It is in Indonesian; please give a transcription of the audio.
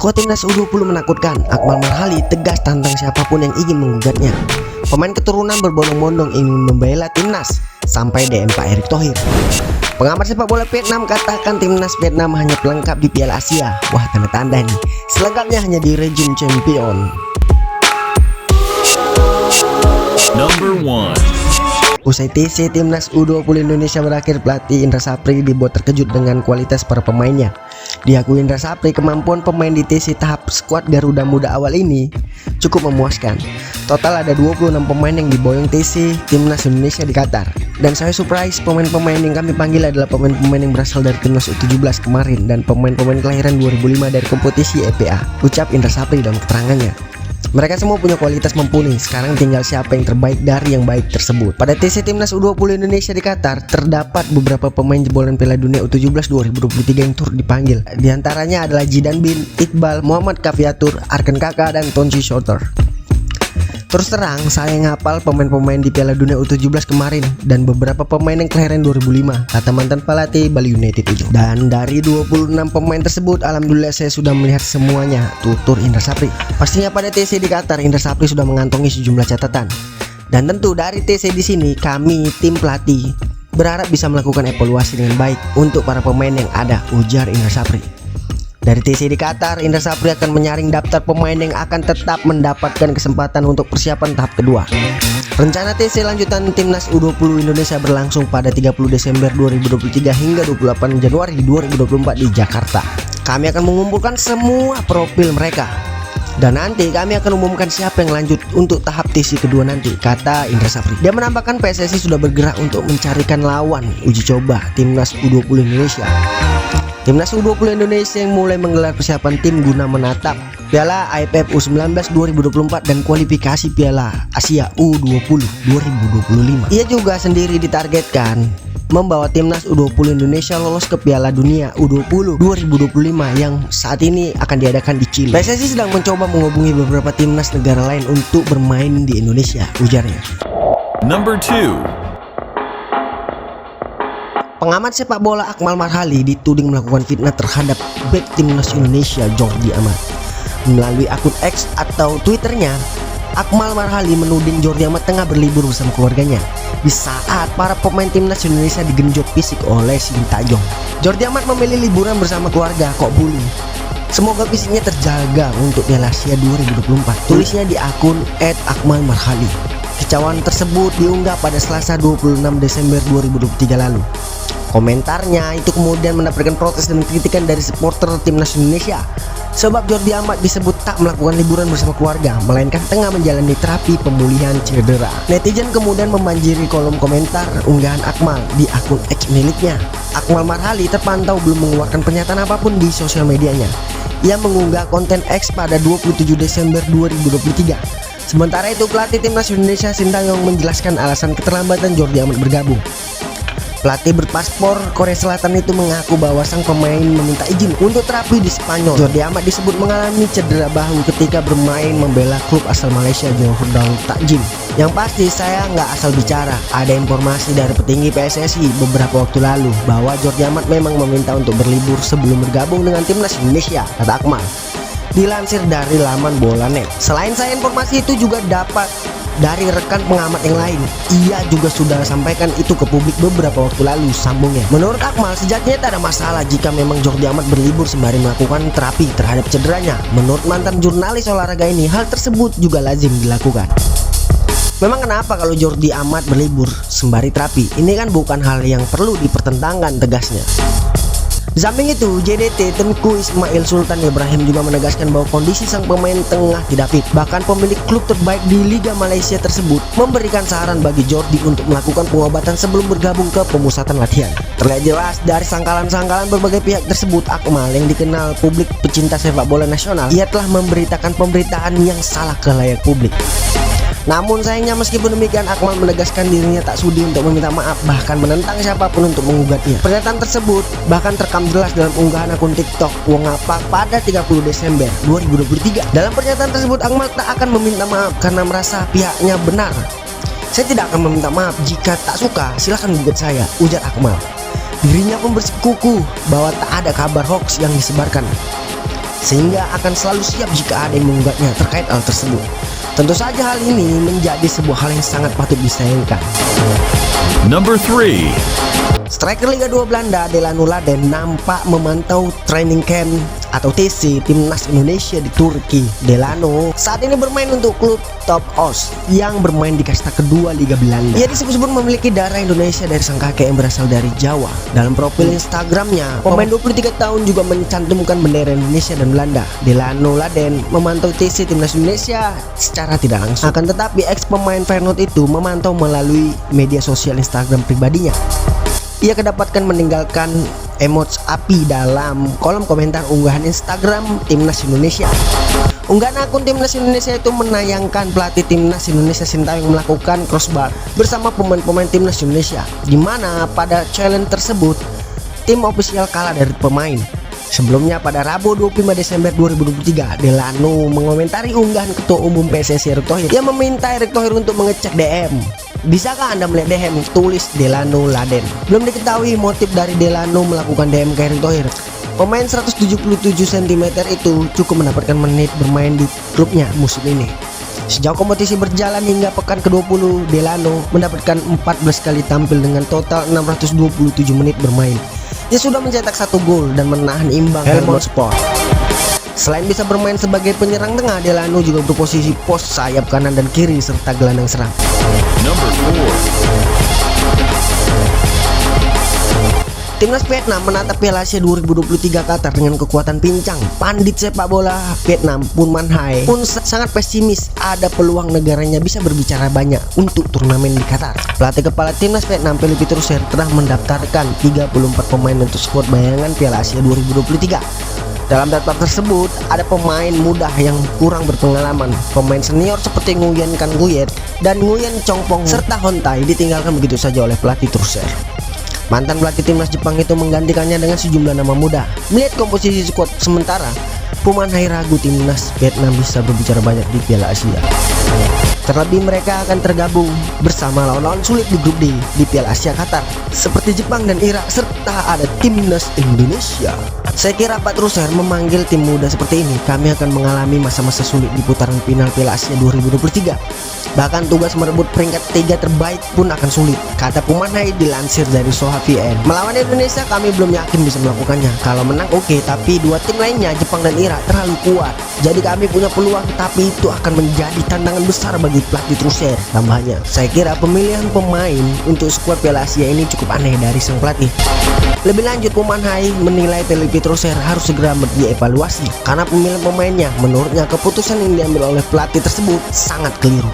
Skuad timnas U20 menakutkan. Akmal Marhali tegas tantang siapapun yang ingin menggugatnya. Pemain keturunan berbondong-bondong ingin membela timnas sampai DM Pak Erick Thohir. Pengamat sepak bola Vietnam katakan timnas Vietnam hanya pelengkap di Piala Asia. Wah, tanda-tanda nih. Selengkapnya hanya di Region Champion. Number 1. Usai TC timnas U20 Indonesia berakhir, pelatih Indra Sapri dibuat terkejut dengan kualitas para pemainnya. Diakui Indra Sapri, kemampuan pemain di TC tahap skuad Garuda Muda awal ini cukup memuaskan. Total ada 26 pemain yang diboyong TC timnas Indonesia di Qatar. Dan saya surprise, pemain-pemain yang kami panggil adalah pemain-pemain yang berasal dari timnas U17 kemarin dan pemain-pemain kelahiran 2005 dari kompetisi EPA, ucap Indra Sapri dalam keterangannya. Mereka semua punya kualitas mumpuni, sekarang tinggal siapa yang terbaik dari yang baik tersebut. Pada TC timnas U20 Indonesia di Qatar, terdapat beberapa pemain jebolan Piala Dunia U17 2023 yang turut dipanggil. Di antaranya adalah Jidan Bin, Iqbal, Muhammad Kafiatur, Arkan Kaka, dan Tonji Shorter. Terus terang, saya ngapal pemain-pemain di Piala Dunia U17 kemarin dan beberapa pemain yang kelahiran 2005, kata mantan pelatih Bali United itu. Dan dari 26 pemain tersebut, alhamdulillah saya sudah melihat semuanya, tutur Indra Sapri. Pastinya pada TC di Qatar, Indra Sapri sudah mengantongi sejumlah catatan. Dan tentu dari TC di sini, kami tim pelatih berharap bisa melakukan evaluasi dengan baik untuk para pemain yang ada, ujar Indra Sapri. Dari TC di Qatar, Indra Sapri akan menyaring daftar pemain yang akan tetap mendapatkan kesempatan untuk persiapan tahap kedua. Rencana TC lanjutan timnas U20 Indonesia berlangsung pada 30 Desember 2023 hingga 28 Januari 2024 di Jakarta. Kami akan mengumpulkan semua profil mereka. Dan nanti kami akan umumkan siapa yang lanjut untuk tahap TC kedua nanti, kata Indra Sapri. Dia menambahkan PSSI sudah bergerak untuk mencarikan lawan uji coba timnas U20 Indonesia. Timnas U20 Indonesia yang mulai menggelar persiapan tim guna menatap Piala AFF U19 2024 dan kualifikasi Piala Asia U20 2025. Ia juga sendiri ditargetkan membawa timnas U20 Indonesia lolos ke Piala Dunia U20 2025 yang saat ini akan diadakan di Chile. PSSI sedang mencoba menghubungi beberapa timnas negara lain untuk bermain di Indonesia, ujarnya. Number 2. Pengamat sepak bola Akmal Marhali dituding melakukan fitnah terhadap bek timnas Indonesia Jordi Amat. Melalui akun X atau Twitternya, Akmal Marhali menuding Jordi Amat tengah berlibur bersama keluarganya di saat para pemain timnas Indonesia digenjot fisik oleh Sintayong. Jordi Amat memilih liburan bersama keluarga, kok bully. Semoga fisiknya terjaga untuk Piala Asia 2024, tulisnya di akun @akmalmarhali. Kicauan tersebut diunggah pada Selasa 26 Desember 2023 lalu. Komentarnya itu kemudian mendapatkan protes dan kritikan dari supporter timnas Indonesia, sebab Jordi Amat disebut tak melakukan liburan bersama keluarga, melainkan tengah menjalani terapi pemulihan cedera. Netizen kemudian membanjiri kolom komentar unggahan Akmal di akun X miliknya. Akmal Marhali terpantau belum mengeluarkan pernyataan apapun di sosial medianya. Ia mengunggah konten X pada 27 Desember 2023. Sementara itu, pelatih timnas Indonesia Sintayong menjelaskan alasan keterlambatan Jordi Amat bergabung. Pelatih berpaspor Korea Selatan itu mengaku bahwa sang pemain meminta izin untuk terapi di Spanyol. Jordi Amat disebut mengalami cedera bahu ketika bermain membela klub asal Malaysia Johor Darul Takzim. Yang pasti saya nggak asal bicara. Ada informasi dari petinggi PSSI beberapa waktu lalu bahwa Jordi Amat memang meminta untuk berlibur sebelum bergabung dengan timnas Indonesia, kata Akmal. Dilansir dari laman Bola.net. Selain saya, informasi itu juga dapat dari rekan pengamat yang lain. Ia juga sudah sampaikan itu ke publik beberapa waktu lalu, sambungnya. Menurut Akmal, sejatinya tak ada masalah jika memang Jordi Amat berlibur sembari melakukan terapi terhadap cederanya. Menurut mantan jurnalis olahraga ini, hal tersebut juga lazim dilakukan. Memang kenapa kalau Jordi Amat berlibur sembari terapi? Ini kan bukan hal yang perlu dipertentangkan, tegasnya. Di samping itu, JDT Tengku Ismail Sultan Ibrahim juga menegaskan bahwa kondisi sang pemain tengah tidak fit. Bahkan pemilik klub terbaik di Liga Malaysia tersebut memberikan saran bagi Jordi untuk melakukan pengobatan sebelum bergabung ke pemusatan latihan. Terlihat jelas dari sangkalan-sangkalan berbagai pihak tersebut, Akmal yang dikenal publik pecinta sepak bola nasional, ia telah memberitakan pemberitaan yang salah ke layak publik. Namun sayangnya meskipun demikian, Akmal menegaskan dirinya tak sudi untuk meminta maaf, bahkan menentang siapapun untuk mengugatnya. Pernyataan tersebut bahkan terekam jelas dalam unggahan akun TikTok Wong Apak pada 30 Desember 2023. Dalam pernyataan tersebut, Akmal tak akan meminta maaf karena merasa pihaknya benar. Saya tidak akan meminta maaf, jika tak suka silahkan gugat saya, ujar Akmal. Dirinya pun bersikukuh bahwa tak ada kabar hoax yang disebarkan. sehingga akan selalu siap jika ada yang menggugatnya terkait hal tersebut. Tentu saja hal ini menjadi sebuah hal yang sangat patut disayangkan. Number 3. Striker Liga 2 Belanda Delano Laden nampak memantau training camp atau TC Timnas Indonesia di Turki. Delano saat ini bermain untuk klub Top Os yang bermain di kasta kedua Liga Belanda. Ia disebut-sebut memiliki darah Indonesia dari sang kakek yang berasal dari Jawa. Dalam profil Instagramnya, pemain 23 tahun juga mencantumkan bendera Indonesia dan Belanda. Delano Laden memantau TC Timnas Indonesia secara tidak langsung. Akan tetapi ex pemain Feyenoord itu memantau melalui media sosial Instagram pribadinya. Ia kedapatkan meninggalkan emoji api dalam kolom komentar unggahan Instagram Timnas Indonesia. Unggahan akun Timnas Indonesia itu menayangkan pelatih Timnas Indonesia Sintayong melakukan crossbar bersama pemain-pemain Timnas Indonesia, di mana pada challenge tersebut tim ofisial kalah dari pemain. Sebelumnya pada Rabu 25 Desember 2023, Delano mengomentari unggahan Ketua Umum PSSI Erick Thohir yang meminta Erick Thohir untuk mengecek DM. Bisakah Anda melihat DM? Tulis Delano Laden. Belum diketahui motif dari Delano melakukan DM ke Erick Thohir. Pemain 177 cm itu cukup mendapatkan menit bermain di klubnya musim ini. Sejauh kompetisi berjalan hingga pekan ke-20, Delano mendapatkan 14 kali tampil dengan total 627 menit bermain. Ia sudah mencetak 1 gol dan menahan imbang Helmond Sport. Selain bisa bermain sebagai penyerang tengah, Delano juga berposisi pos sayap kanan dan kiri serta gelandang serang. Number 4. Timnas Vietnam menatap Piala Asia 2023 Qatar dengan kekuatan pincang. Pandit sepak bola Vietnam Pun Man Hai pun sangat pesimis ada peluang negaranya bisa berbicara banyak untuk turnamen di Qatar. Pelatih kepala Timnas Vietnam Philippe Troussert telah mendaftarkan 34 pemain untuk skuad bayangan Piala Asia 2023. Dalam daftar tersebut ada pemain muda yang kurang berpengalaman, pemain senior seperti Nguyen Kan Guyet dan Nguyen Chong Pong serta Hontai ditinggalkan begitu saja oleh pelatih Troussert. Mantan pelatih timnas Jepang itu menggantikannya dengan sejumlah nama muda. Melihat komposisi skuad sementara, Pun Man Hai ragu timnas Vietnam bisa berbicara banyak di Piala Asia. Terlebih mereka akan tergabung bersama lawan-lawan sulit di grup D di Piala Asia Qatar seperti Jepang dan Irak serta ada timnas Indonesia. Saya kira Pak Troussert memanggil tim muda seperti ini, kami akan mengalami masa-masa sulit di putaran final Piala Asia 2023. Bahkan tugas merebut peringkat 3 terbaik pun akan sulit, kata Pun Man Hai dilansir dari Soha VN. Melawan Indonesia kami belum yakin bisa melakukannya. Kalau menang oke, tapi dua tim lainnya Jepang dan Irak terlalu kuat. Jadi kami punya peluang, tapi itu akan menjadi tantangan besar bagi pelatih Troussert. Tambahnya, saya kira pemilihan pemain untuk skuad Piala Asia ini cukup aneh dari sang pelatih. Lebih lanjut, Pun Man Hai menilai Philippe Troussert harus segera dievaluasi karena pemilihan pemainnya menurutnya keputusan yang diambil oleh pelatih tersebut sangat keliru.